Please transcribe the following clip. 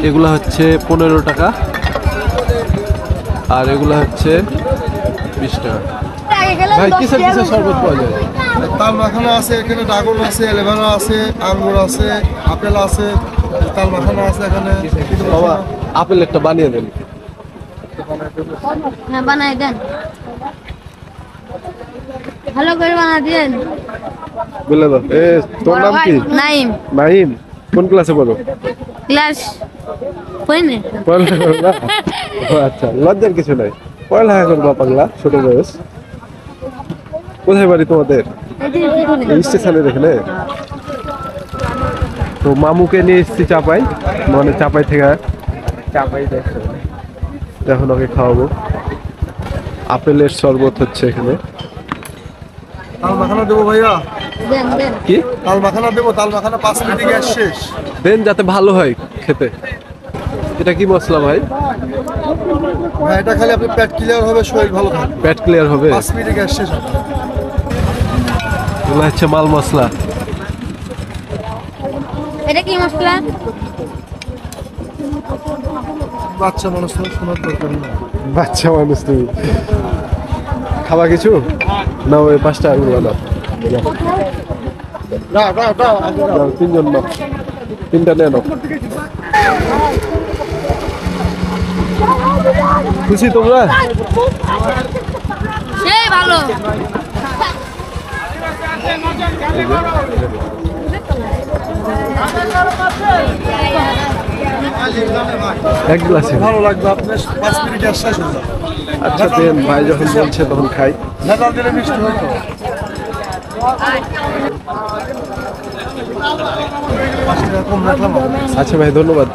এগুলা হচ্ছে 15 টাকা আর এগুলা হচ্ছে 20 টাকা। ভাই কিসের কিসের শরবত পাওয়া যায়? তাল মাখানা আছে, এখানে ড্রাগন আছে, এলেভেনা আছে, আঙ্গুর আছে, আপেল আছে, তাল মাখানা আছে এখানে। বাবা আপেল একটা বানিয়ে দেন। হ্যাঁ বানাই দেন, ভালো করে বানা দেন। বলে দাও। তোর নাম কি? নাইম। নাইম, কোন ক্লাসে পড়ো? ক্লাস পড়নে। পড়ালেখা করো না? আচ্ছা, লজ্জার কিছু নাই, পড়ালেখা করবা পাগলা, ছোট বয়স। কোথায় বাড়ি তোমাদের? স্টেশনের এখানে। তো মামুকে নিয়ে এসেছি চাপাই, মানে চাপাই থেকে চাপাই দেখো, এখন ওকে খাওয়াবো। আপেলের শরবত হচ্ছে এখানে। তাল মাখানা দেবো ভাইয়া? দেন দেন। কি তাল মাখানা দেবো? তাল মাখানা 5 মিনিটে গ্যাস শেষ। দেন যাতে ভালো হয় খেতে। এটা কি মশলা ভাই? হ্যাঁ, এটা খালি আপনি পেট ক্লিয়ার হবে, শরীর ভালো থাকবে। পেট ক্লিয়ার হবে। 5 মিনিটে গ্যাস শেষ হবে। এগুলো হচ্ছে মাল মশলা। এটা কি মশলা? বাচ্চা মানুষ তো শোনার দরকার নেই। বাচ্চা মানুষ তুমি, খাবা কিছু না? ওই 5 টাকা করে দাও। দাও, 3 জন নাও, 3টা নিয়ে নাও। খুশি তোমরা? সেই ভালো। এক গ্লাসে ভালো লাগবে আপনার, 5 মিনিট গ্যাস শেষ হয়ে যাবে। আচ্ছা দেন, ভাই যখন বলছে তখন খাই। ভেজাল দিলে মিষ্টি হইতো। 5 টাকা কম রাখলাম। আচ্ছা ভাই, ধন্যবাদ।